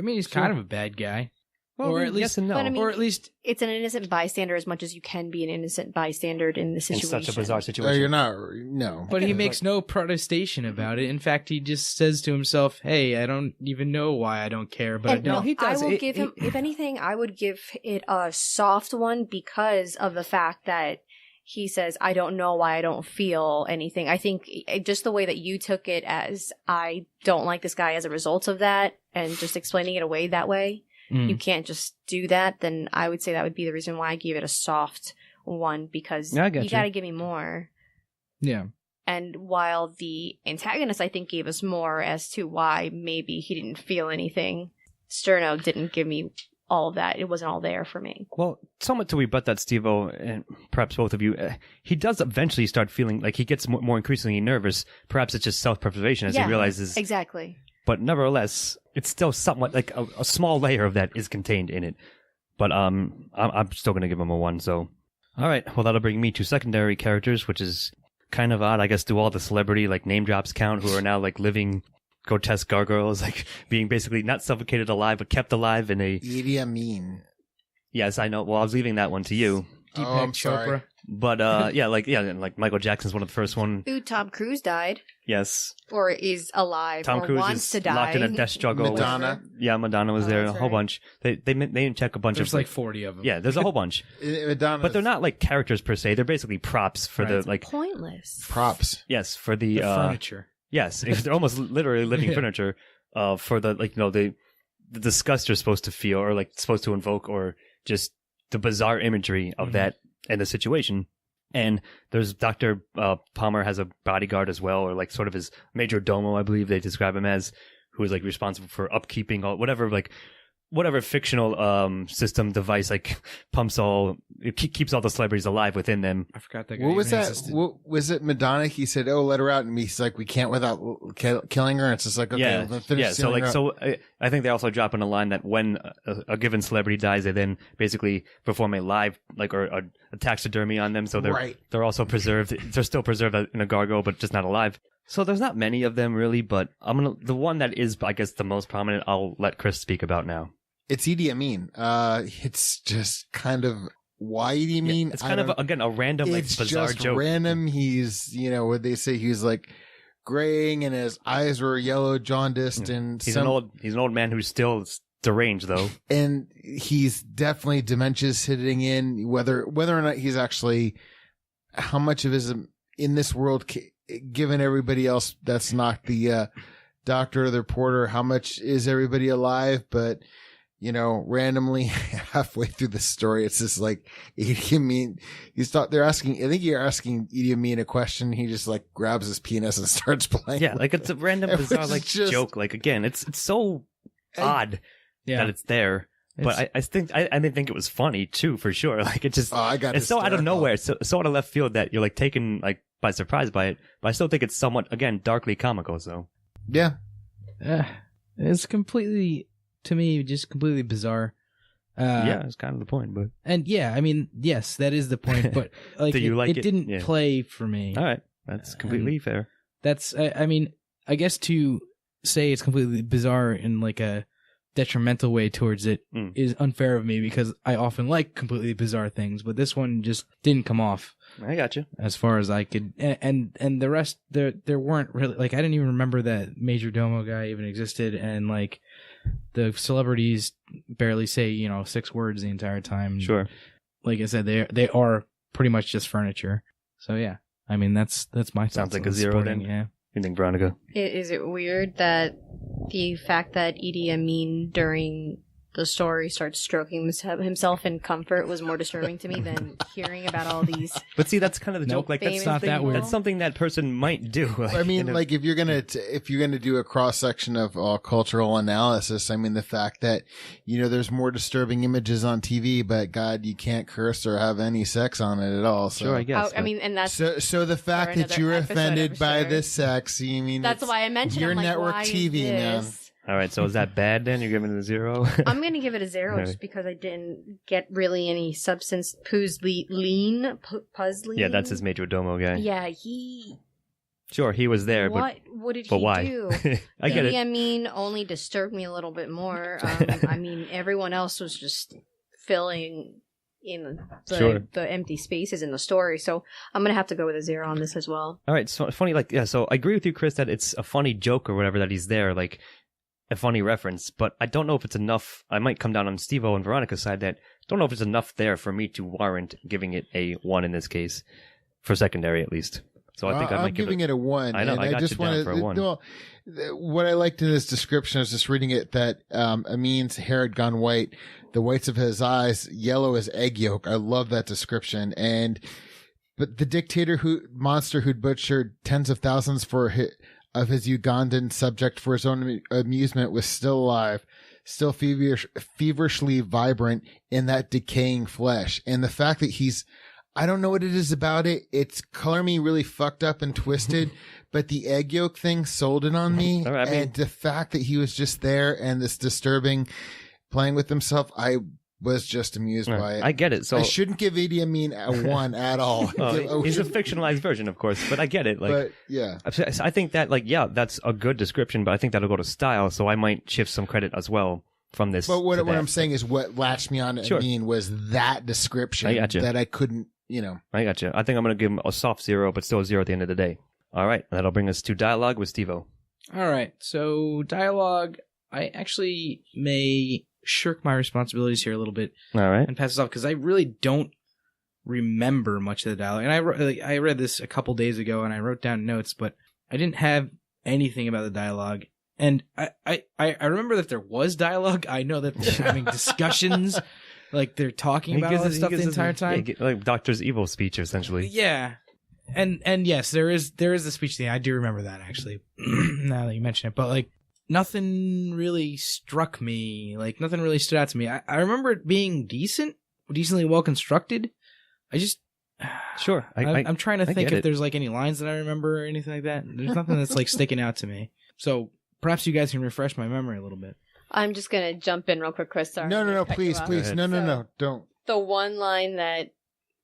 [SPEAKER 6] he's kind of a bad guy.
[SPEAKER 3] Well,
[SPEAKER 6] or at least,
[SPEAKER 3] yes and no.
[SPEAKER 4] But,
[SPEAKER 6] or at least
[SPEAKER 4] it's an innocent bystander as much as you can be an innocent bystander in the situation.
[SPEAKER 3] In such a bizarre situation.
[SPEAKER 5] You're not, no.
[SPEAKER 6] But he makes no protestation about it. In fact, he just says to himself, "Hey, I don't even know why I don't care, but I don't."
[SPEAKER 3] No, he does.
[SPEAKER 4] I will give him, if anything, I would give it a soft 1 because of the fact that he says, I don't know why I don't feel anything. I think just the way that you took it as I don't like this guy as a result of that and just explaining it away that way, you can't just do that, then I would say that would be the reason why I gave it a soft 1 because you got to give me more.
[SPEAKER 6] Yeah.
[SPEAKER 4] And while the antagonist, I think, gave us more as to why maybe he didn't feel anything, Sterno didn't give me all of that. It wasn't all there for me.
[SPEAKER 3] Well, somewhat to rebut that, Steve-O, and perhaps both of you, he does eventually start feeling like he gets more increasingly nervous. Perhaps it's just self-preservation as he realizes.
[SPEAKER 4] Exactly.
[SPEAKER 3] But nevertheless, it's still somewhat like a small layer of that is contained in it. But I'm still going to give him a 1. So, all right. Well, that'll bring me to secondary characters, which is kind of odd. I guess do all the celebrity like name drops count who are now like living grotesque gargoyles, like being basically not suffocated alive, but kept alive in a...
[SPEAKER 5] Idi Amin.
[SPEAKER 3] Yes, I know. Well, I was leaving that one to you.
[SPEAKER 5] I'm sorry.
[SPEAKER 3] But, like Michael Jackson's one of the first one.
[SPEAKER 4] Ooh, Tom Cruise died.
[SPEAKER 3] Yes.
[SPEAKER 4] Or is alive.
[SPEAKER 3] Tom
[SPEAKER 4] or
[SPEAKER 3] Cruise
[SPEAKER 4] wants
[SPEAKER 3] is
[SPEAKER 4] to die.
[SPEAKER 3] locked in a death struggle.
[SPEAKER 5] Madonna.
[SPEAKER 3] Madonna was there. A whole
[SPEAKER 4] right.
[SPEAKER 3] bunch. They didn't check a bunch
[SPEAKER 6] There's
[SPEAKER 3] of...
[SPEAKER 6] like 40 of them.
[SPEAKER 3] Yeah, there's a whole bunch.
[SPEAKER 5] Madonna.
[SPEAKER 3] But they're not like characters per se. They're basically props for the like...
[SPEAKER 4] Pointless.
[SPEAKER 5] Props.
[SPEAKER 3] Yes, for the
[SPEAKER 6] furniture.
[SPEAKER 3] Yes, they're almost literally living furniture for the, like, the disgust you're supposed to feel or like supposed to invoke or just the bizarre imagery of that and the situation. And there's Dr. Palmer has a bodyguard as well, or like sort of his major domo, I believe they describe him as, who is like responsible for upkeeping all whatever fictional system device like keeps all the celebrities alive within them.
[SPEAKER 6] I forgot that guy.
[SPEAKER 5] What was
[SPEAKER 6] even
[SPEAKER 5] that?
[SPEAKER 6] existed.
[SPEAKER 5] What, was it Madonna? He said, "Oh, let her out," and he's like, "We can't without killing her." And it's just like, okay, let's finish.
[SPEAKER 3] Yeah. So
[SPEAKER 5] sealing
[SPEAKER 3] like,
[SPEAKER 5] her up.
[SPEAKER 3] I think they also drop in a line that when a given celebrity dies, they then basically perform a live or a taxidermy on them. So they're also preserved. They're still preserved in a gargoyle, but just not alive. So there's not many of them really, but the one that is, I guess, the most prominent, I'll let Chris speak about now.
[SPEAKER 5] It's Idi Amin. It's just kind of why Idi Amin.
[SPEAKER 3] It's kind of again a random, like, bizarre
[SPEAKER 5] just
[SPEAKER 3] joke.
[SPEAKER 5] Random. He's what they say. He's like graying, and his eyes were yellow, jaundiced, and
[SPEAKER 3] he's an old man who's still deranged though,
[SPEAKER 5] and he's definitely dementia's hitting in. Whether or not he's actually, how much of his in this world, given everybody else that's not the doctor or the reporter, how much is everybody alive? But randomly halfway through the story, it's just like Idi Amin. They're asking. I think you're asking Idi Amin a question. He just like grabs his penis and starts playing.
[SPEAKER 3] Yeah, like it's a random bizarre joke. Like again, it's so odd that it's there. But I think I didn't think it was funny too, for sure. Like it just it's so out of nowhere, so out of left field that you're like taken like by surprise by it. But I still think it's somewhat again darkly comical. So
[SPEAKER 5] yeah,
[SPEAKER 6] it's completely. To me, just completely bizarre.
[SPEAKER 3] Yeah, it's kind of the point, but
[SPEAKER 6] I mean, yes, that is the point. But like,
[SPEAKER 3] do you like it?
[SPEAKER 6] It didn't play for me.
[SPEAKER 3] All right, that's completely fair.
[SPEAKER 6] That's, I mean, I guess to say it's completely bizarre in like a detrimental way towards it is unfair of me because I often like completely bizarre things, but this one just didn't come off.
[SPEAKER 3] I got you.
[SPEAKER 6] As far as I could, and the rest there weren't really like I didn't even remember that Major Domo guy even existed, and like. The celebrities barely say 6 words the entire time.
[SPEAKER 3] Sure,
[SPEAKER 6] like I said, they are pretty much just furniture. So yeah, I mean that's my
[SPEAKER 3] sounds like a zero. Then
[SPEAKER 6] yeah.
[SPEAKER 3] You think, Veronica?
[SPEAKER 4] Is it weird that the fact that Idi Amin during the story starts stroking himself in comfort was more disturbing to me than hearing about all these.
[SPEAKER 3] But see, that's kind of the joke. Like that's
[SPEAKER 6] not that weird.
[SPEAKER 3] That's something that person might do. Like,
[SPEAKER 5] I mean, like if you're gonna do a cross section of cultural analysis, I mean the fact that there's more disturbing images on TV, but God, you can't curse or have any sex on it at all. So.
[SPEAKER 3] Sure, I guess.
[SPEAKER 4] I mean, and that's
[SPEAKER 5] so the fact that you were offended by this sex, you mean
[SPEAKER 4] that's why I mentioned
[SPEAKER 5] your
[SPEAKER 4] like,
[SPEAKER 5] network
[SPEAKER 4] why
[SPEAKER 5] TV, man.
[SPEAKER 3] All right, so is that bad then? You're giving it a 0?
[SPEAKER 4] I'm going to give it a 0 just because I didn't get really any substance. Puzzling.
[SPEAKER 3] Yeah, that's his Major Domo guy.
[SPEAKER 4] Yeah, he...
[SPEAKER 3] Sure, he was there,
[SPEAKER 4] what did he
[SPEAKER 3] why?
[SPEAKER 4] do?
[SPEAKER 3] I get it.
[SPEAKER 4] I mean, only disturbed me a little bit more. I mean, everyone else was just filling in the empty spaces in the story. So I'm going to have to go with a 0 on this as well.
[SPEAKER 3] All right, so funny, so I agree with you, Chris, that it's a funny joke or whatever that he's there, like a funny reference, but I don't know if it's enough. I might come down on Steve-O and Veronica's side that I don't know if it's enough there for me to warrant giving it a 1 in this case, for secondary at least. So I think I might give
[SPEAKER 5] it a 1.
[SPEAKER 3] I know,
[SPEAKER 5] and
[SPEAKER 3] I got
[SPEAKER 5] just
[SPEAKER 3] you down for a 1.
[SPEAKER 5] Well, what I liked in this description, I was just reading it, that Amin's hair had gone white, the whites of his eyes yellow as egg yolk. I love that description. But the dictator monster who'd butchered tens of thousands of his Ugandan subject for his own amusement was still alive, still feverishly vibrant in that decaying flesh. And the fact that I don't know what it is about it. It's color me really fucked up and twisted, but the egg yolk thing sold it on me.
[SPEAKER 3] All right,
[SPEAKER 5] and the fact that he was just there and this disturbing playing with himself, I was just amused by it.
[SPEAKER 3] I get it. So
[SPEAKER 5] I shouldn't give Idi Amin a 1 at all.
[SPEAKER 3] He's a fictionalized version, of course, but I get it.
[SPEAKER 5] But yeah,
[SPEAKER 3] I think that that's a good description, but I think that'll go to style. So I might shift some credit as well from this.
[SPEAKER 5] But what I'm saying is, what latched me on to Amin was that description that I couldn't.
[SPEAKER 3] I got you. I think I'm going to give him a soft 0, but still a 0 at the end of the day. All right, that'll bring us to dialogue with Steve-O.
[SPEAKER 6] All right, so dialogue. I actually may shirk my responsibilities here a little bit.
[SPEAKER 3] All right,
[SPEAKER 6] and pass this off because I really don't remember much of the dialogue. And I read this a couple days ago, and I wrote down notes, but I didn't have anything about the dialogue. And I remember that there was dialogue. I know that they're having discussions like they're talking about all this stuff the entire time.
[SPEAKER 3] Like Doktur's evil speech, essentially.
[SPEAKER 6] Yeah. And yes, there is a speech thing. I do remember that actually. Now that you mention it, but like nothing really struck me. Like nothing really stood out to me. I remember it being decently well constructed. I just
[SPEAKER 3] Sure.
[SPEAKER 6] I'm trying to think if
[SPEAKER 3] it.
[SPEAKER 6] there's like any lines that I remember or anything like that. There's nothing that's like sticking out to me. So perhaps you guys can refresh my memory a little bit.
[SPEAKER 4] I'm just gonna jump in real quick, Chris. Sorry.
[SPEAKER 5] No,
[SPEAKER 4] to cut you
[SPEAKER 5] please,
[SPEAKER 4] off.
[SPEAKER 5] no, don't.
[SPEAKER 4] The one line that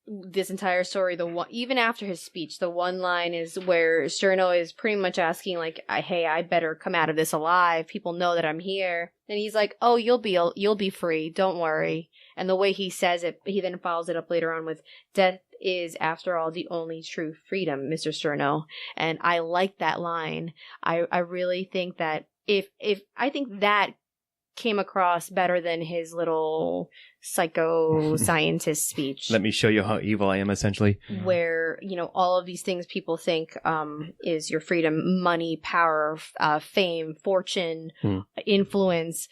[SPEAKER 4] this entire story, even after his speech, the one line is where Cherno is pretty much asking, like, "Hey, I better come out of this alive. People know that I'm here." And he's like, "Oh, you'll be free. Don't worry." And the way he says it, he then follows it up later on with, "Death is, after all, the only true freedom, Mr. Cherno." And I like that line. I really think that if I think that came across better than his little psycho scientist speech.
[SPEAKER 3] Let me show you how evil I am, essentially.
[SPEAKER 4] Where, all of these things people think is your freedom: money, power, fame, fortune, influence.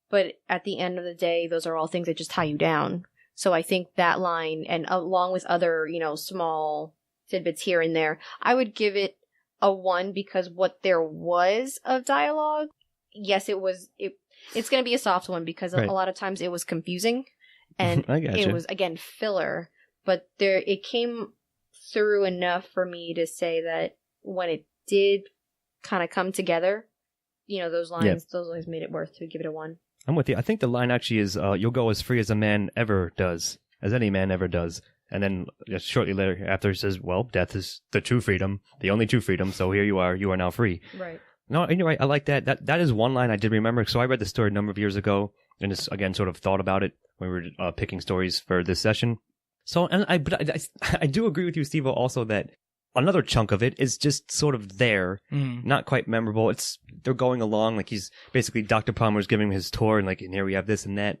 [SPEAKER 4] But at the end of the day, those are all things that just tie you down. So I think that line, and along with other, small tidbits here and there, I would give it a 1 because what there was of dialogue, yes, it's going to be a soft one because a lot of times it was confusing and it was, again, filler. But it came through enough for me to say that when it did kind of come together, those lines made it worth to give it a 1.
[SPEAKER 3] I'm with you. I think the line actually is, "You'll go as free as a man ever does, as any man ever does." And then shortly later after, he says, "Well, death is the true freedom, the only true freedom. So here you are now free."
[SPEAKER 4] Right.
[SPEAKER 3] No, and you're right. I like that. That is one line I did remember. So I read the story a number of years ago, and just again sort of thought about it when we were picking stories for this session. So, but I do agree with you, Steve, also that another chunk of it is just sort of there, not quite memorable. They're going along like he's basically Dr. Palmer's giving him his tour, and here we have this and that.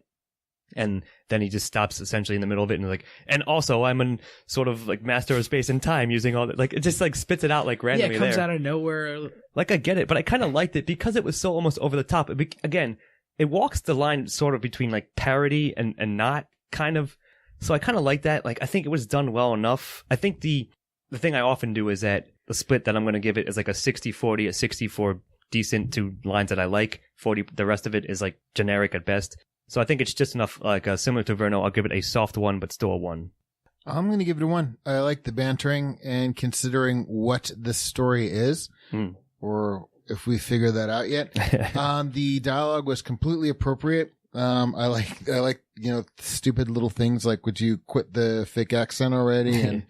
[SPEAKER 3] And then he just stops essentially in the middle of it and and also I'm an sort of master of space and time using all that. It just spits it out randomly.
[SPEAKER 6] Yeah, it comes
[SPEAKER 3] there.
[SPEAKER 6] out of nowhere.
[SPEAKER 3] I get it, but I kind of liked it because it was so almost over the top. Again, it walks the line sort of between parody and not kind of. So I kind of like that. I think it was done well enough. I think the thing I often do is that the split that I'm going to give it is a 60-40, a 64 decent to lines that I like, 40, the rest of it is generic at best. So I think it's just enough, similar to Verno, I'll give it a soft 1, but still a 1.
[SPEAKER 5] I'm going to give it a 1. I like the bantering, and considering what the story is, or if we figure that out yet, the dialogue was completely appropriate. I like, stupid little things like, would you quit the fake accent already? And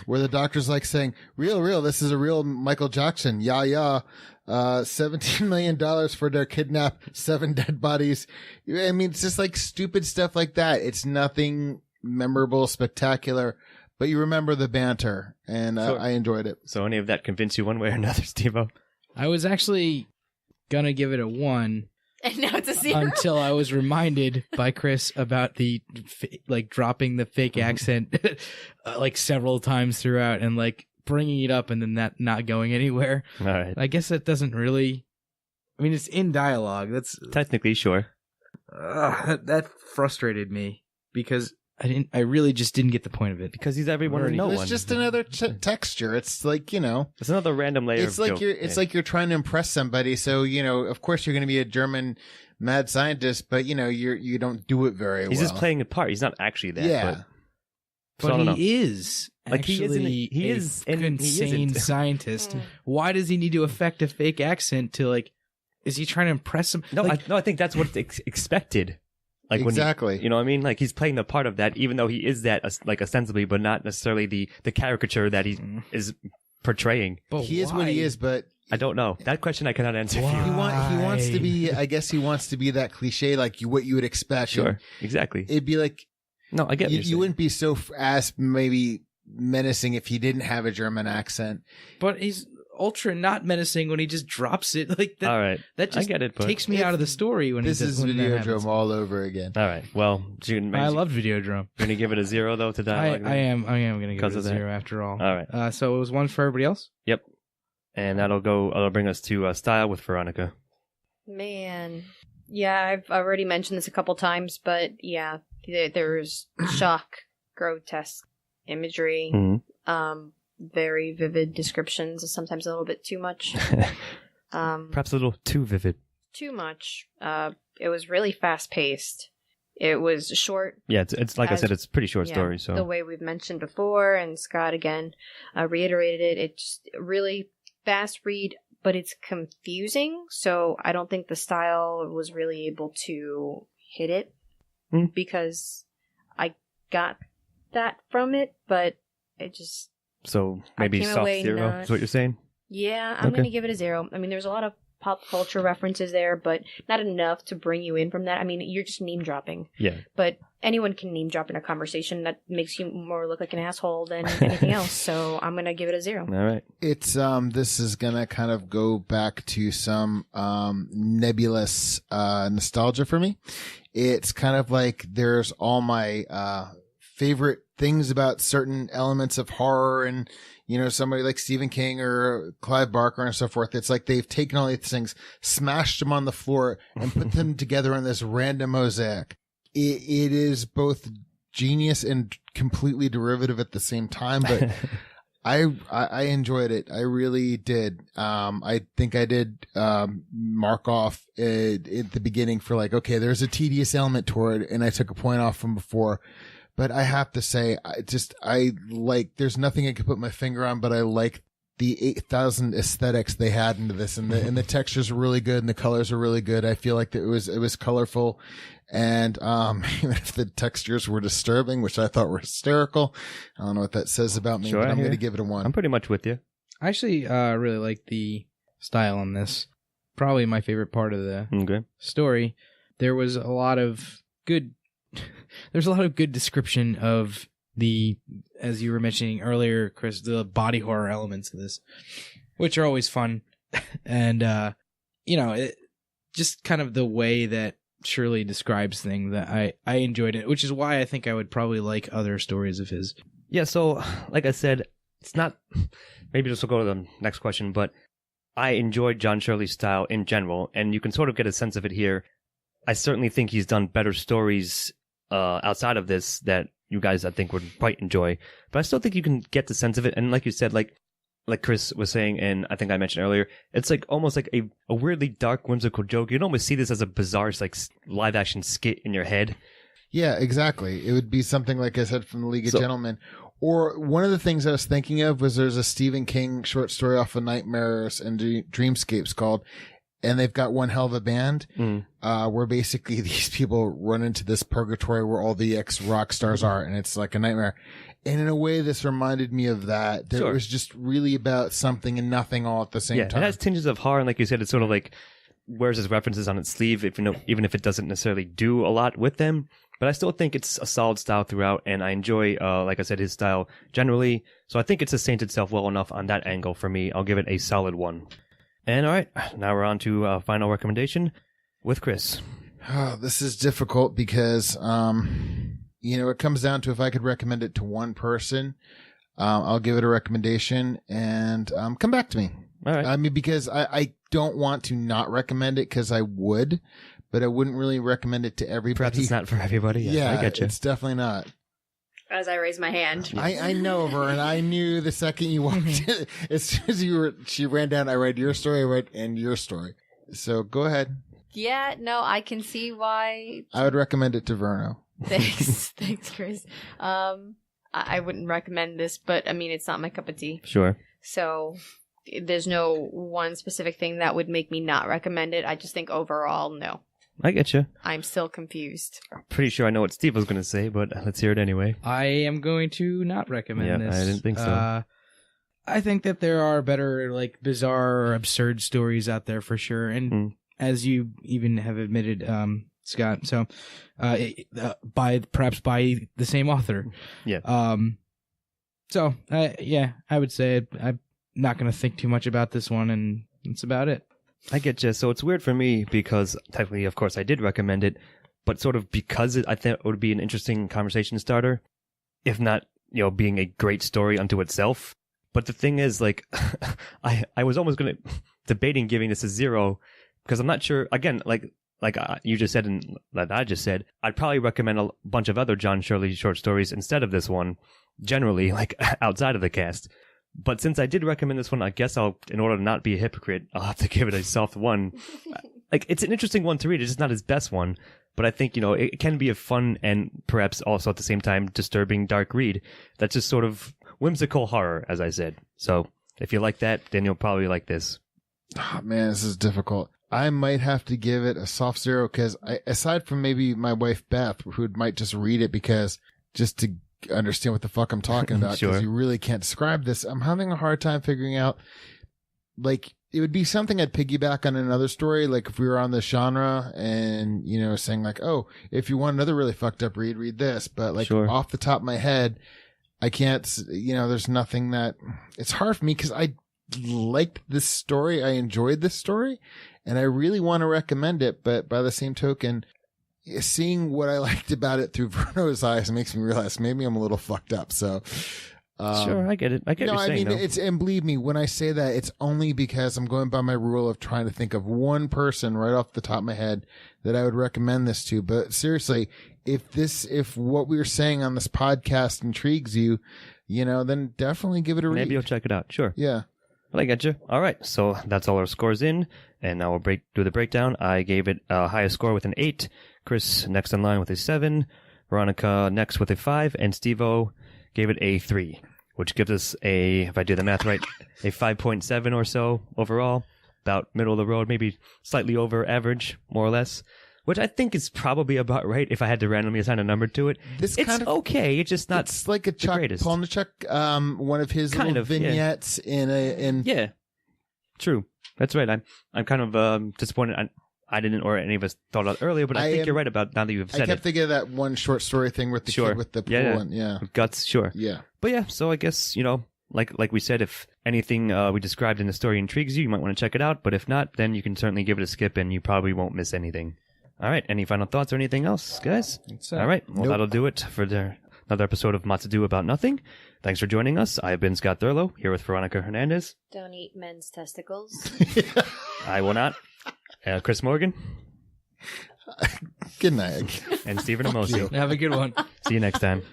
[SPEAKER 5] where the doctor's saying, real, this is a real Michael Jackson. Yeah. $17 million for their kidnap 7 dead bodies. I mean, it's just stupid stuff like that. It's nothing memorable, spectacular, but you remember the banter, and I enjoyed it.
[SPEAKER 3] So any of that convinced you one way or another, Steve-O?
[SPEAKER 6] I was actually gonna give it a 1.
[SPEAKER 4] And now it's a 0.
[SPEAKER 6] Until I was reminded by Chris about the dropping the fake accent several times throughout, and bringing it up and then that not going anywhere.
[SPEAKER 3] All right.
[SPEAKER 6] I guess that doesn't really. I mean, it's in dialogue. That's
[SPEAKER 3] technically sure.
[SPEAKER 6] That frustrated me because I really just didn't get the point of it.
[SPEAKER 3] Because he's everyone or no one.
[SPEAKER 5] It's just another texture. It's
[SPEAKER 3] it's another random layer.
[SPEAKER 5] It's you're trying to impress somebody. So of course you're going to be a German mad scientist, but you don't do it very well.
[SPEAKER 3] He's just playing a part. He's not actually that.
[SPEAKER 5] Yeah.
[SPEAKER 6] But he is. Actually,
[SPEAKER 3] he is
[SPEAKER 6] an insane scientist. Why does he need to affect a fake accent to is he trying to impress him?
[SPEAKER 3] No, I think that's what's expected.
[SPEAKER 5] Exactly.
[SPEAKER 3] When you know what I mean? He's playing the part of that, even though he is that ostensibly, but not necessarily the caricature that he is portraying.
[SPEAKER 5] But he is what he is, but
[SPEAKER 3] I don't know. That question I cannot answer for you.
[SPEAKER 5] He wants to be, I guess he wants to be that cliche, what you would expect.
[SPEAKER 3] Sure, exactly.
[SPEAKER 5] It'd be
[SPEAKER 3] no, I get
[SPEAKER 5] you wouldn't be so as maybe menacing if he didn't have a German accent.
[SPEAKER 6] But he's ultra not menacing when he just drops it that.
[SPEAKER 3] All right,
[SPEAKER 6] that just
[SPEAKER 3] I get it, but
[SPEAKER 6] takes me out of the story when
[SPEAKER 5] this is Videodrome all over again.
[SPEAKER 3] All right, well,
[SPEAKER 6] I loved Videodrome.
[SPEAKER 3] You're gonna give it a 0 though to dialogue.
[SPEAKER 6] I am gonna give it a 0 after all.
[SPEAKER 3] All right.
[SPEAKER 6] So it was 1 for everybody else.
[SPEAKER 3] Yep, and that'll bring us to style with Veronica.
[SPEAKER 4] Man, yeah, I've already mentioned this a couple times, but yeah, There's shock, grotesque imagery, very vivid descriptions, sometimes a little bit too much.
[SPEAKER 3] Perhaps a little too vivid.
[SPEAKER 4] Too much. It was really fast paced. It was short.
[SPEAKER 3] Yeah, it's like I said, it's a pretty short story. So
[SPEAKER 4] the way we've mentioned before, and Scott again reiterated it. It's just really fast read, but it's confusing. So I don't think the style was really able to hit it because I got that from it, but it just.
[SPEAKER 3] So maybe soft 0 is what you're saying?
[SPEAKER 4] Yeah, I'm going to give it a 0. I mean, there's a lot of pop culture references there, but not enough to bring you in from that. I mean, you're just name dropping.
[SPEAKER 3] Yeah.
[SPEAKER 4] But anyone can name drop in a conversation. That makes you more look like an asshole than anything else. So I'm going to give it a 0.
[SPEAKER 3] All right.
[SPEAKER 5] It's, this is going to kind of go back to some, nebulous, nostalgia for me. It's kind of like there's all my, favorite things about certain elements of horror and, you know, somebody like Stephen King or Clive Barker and so forth. It's like they've taken all these things, smashed them on the floor and put them together in this random mosaic. It is both genius and completely derivative at the same time, but I enjoyed it. I really did. I think I did, mark off at the beginning for like, okay, there's a tedious element toward it, and I took a point off from before. But I have to say, there's nothing I could put my finger on, but I like the 8,000 aesthetics they had into this, and the textures are really good and the colors are really good. I feel like it was colorful, and even if the textures were disturbing, which I thought were hysterical, I don't know what that says about me, but I'm going to give it a 1.
[SPEAKER 3] I'm pretty much with you.
[SPEAKER 6] I actually really like the style on this. Probably my favorite part of the story. There was a lot of good. There's a lot of good description of the, as you were mentioning earlier, Chris, the body horror elements of this, which are always fun. And, just kind of the way that Shirley describes things, that I enjoyed it, which is why I think I would probably like other stories of his.
[SPEAKER 3] Yeah, so like I said, it's not, maybe this will go to the next question, but I enjoyed John Shirley's style in general, and you can sort of get a sense of it here. I certainly think he's done better stories outside of this that you guys, I think, would quite enjoy. But I still think you can get the sense of it. And like you said, like Chris was saying, and I think I mentioned earlier, it's like almost like a weirdly dark, whimsical joke. You'd almost see this as a bizarre, like, live-action skit in your head. Yeah,
[SPEAKER 5] exactly. It would be something, like I said, from the League of Gentlemen. Or one of the things I was thinking of was there's a Stephen King short story off of Nightmares and Dreamscapes called And they've got one hell of a band, where basically these people run into this purgatory where all the ex-rock stars are, and it's like a nightmare. And in a way, this reminded me of that. It was just really about something and nothing all at the same time.
[SPEAKER 3] It has tinges of horror, and like you said, it's sort of like wears its references on its sleeve, if you know, even if it doesn't necessarily do a lot with them. But I still think it's a solid style throughout, and I enjoy, like I said, his style generally. So I think it sustains itself well enough on that angle for me. I'll give it a solid 1. And all right, now we're on to final recommendation with Chris.
[SPEAKER 5] Oh, this is difficult because, it comes down to if I could recommend it to one person, I'll give it a recommendation and come back to me.
[SPEAKER 3] All right.
[SPEAKER 5] I mean, because I don't want to not recommend it because I would, but I wouldn't really recommend it to everybody.
[SPEAKER 3] Perhaps it's not for everybody.
[SPEAKER 5] Yeah,
[SPEAKER 3] I get you.
[SPEAKER 5] It's definitely not.
[SPEAKER 4] As I raise my hand.
[SPEAKER 5] I know, Vern. I knew the second you walked in, as soon as she ran down, I read your story, and your story. So go ahead.
[SPEAKER 4] Yeah, no, I can see why.
[SPEAKER 5] I would recommend it to Verno.
[SPEAKER 4] Thanks, Chris. I wouldn't recommend this, but I mean, it's not my cup of tea.
[SPEAKER 3] Sure.
[SPEAKER 4] So there's no one specific thing that would make me not recommend it. I just think overall, no.
[SPEAKER 3] I get you.
[SPEAKER 4] I'm still confused.
[SPEAKER 3] I'm pretty sure I know what Steve was going to say, but let's hear it anyway.
[SPEAKER 6] I am going to not recommend this.
[SPEAKER 3] I didn't think so.
[SPEAKER 6] I think that there are better, like, bizarre or absurd stories out there for sure. And as you even have admitted, Scott, so perhaps by the same author.
[SPEAKER 3] Yeah.
[SPEAKER 6] I would say I'm not going to think too much about this one, and that's about it.
[SPEAKER 3] I get you. So it's weird for me because technically, of course, I did recommend it, but sort of because I think it would be an interesting conversation starter, if not, being a great story unto itself. But the thing is, like, I was almost debating giving this a 0 because I'm not sure. Again, like like you just said and that I just said, I'd probably recommend a bunch of other John Shirley short stories instead of this one, generally, like outside of the cast. But since I did recommend this one, I guess in order to not be a hypocrite, I'll have to give it a soft 1. Like, it's an interesting one to read. It's just not his best one. But I think, it can be a fun and perhaps also at the same time disturbing dark read. That's just sort of whimsical horror, as I said. So if you like that, then you'll probably like this.
[SPEAKER 5] Oh, man, this is difficult. I might have to give it a soft 0 because aside from maybe my wife Beth, who might just read it just to understand what the fuck I'm talking about, because
[SPEAKER 3] Sure.
[SPEAKER 5] you really can't describe this. I'm having a hard time figuring out, like, it would be something I'd piggyback on another story, like if we were on this genre and, saying like, oh, if you want another really fucked up read this. But like
[SPEAKER 3] Sure.
[SPEAKER 5] off the top of my head, I can't, there's nothing that, it's hard for me because I liked this story. I enjoyed this story and I really want to recommend it. But by the same token, seeing what I liked about it through Bruno's eyes makes me realize maybe I'm a little fucked up. So,
[SPEAKER 3] Sure, I get it. I get what you're saying, though.
[SPEAKER 5] and believe me, when I say that, it's only because I'm going by my rule of trying to think of one person right off the top of my head that I would recommend this to. But seriously, if what we were saying on this podcast intrigues you, then definitely give it a read.
[SPEAKER 3] Maybe you'll check it out. Sure.
[SPEAKER 5] Yeah.
[SPEAKER 3] Well, I get you. All right. So that's all our scores in. And now we'll do the breakdown. I gave it a highest score with an 8. Chris next in line with a 7. Veronica next with a 5. And Steve-O gave it a 3, which gives us if I do the math right, a 5.7 or so overall. About middle of the road, maybe slightly over average, more or less. Which I think is probably about right if I had to randomly assign a number to it.
[SPEAKER 5] It's
[SPEAKER 3] okay. It's just not
[SPEAKER 5] It's like a Chuck
[SPEAKER 3] greatest.
[SPEAKER 5] Palahniuk, one of his little vignettes in
[SPEAKER 3] Yeah, true. That's right. I'm kind of disappointed. I didn't, or any of us thought about it earlier, but I think you're right about now that you've said
[SPEAKER 5] I kept thinking of that one short story thing with the kid with the pool.
[SPEAKER 3] Yeah. Guts, sure.
[SPEAKER 5] Yeah.
[SPEAKER 3] But yeah, so I guess, like we said, if anything we described in the story intrigues you, you might want to check it out. But if not, then you can certainly give it a skip and you probably won't miss anything. All right. Any final thoughts or anything else, guys? All right. Well, that'll do it for another episode of MOTS Ado About Nothing. Thanks for joining us. I've been Scott Thurlow, here with Veronica Hernandez.
[SPEAKER 4] Don't eat men's testicles.
[SPEAKER 3] I will not. Chris Morgan.
[SPEAKER 5] Good night.
[SPEAKER 3] And Stephen Amosi.
[SPEAKER 6] Have a good one.
[SPEAKER 3] See you next time.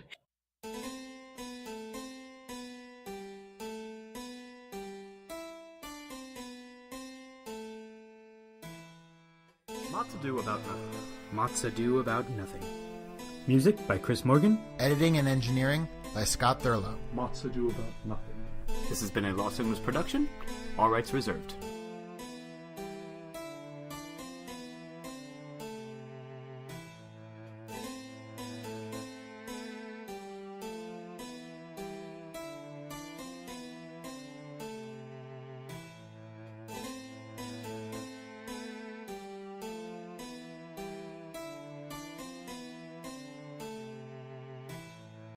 [SPEAKER 2] MOTS Ado About Nothing. MOTS Ado About Nothing. Music by Chris Morgan.
[SPEAKER 5] Editing and engineering by Scott Thurlow.
[SPEAKER 1] MOTS Ado About Nothing.
[SPEAKER 2] This has been a Los Angeles production. All rights reserved.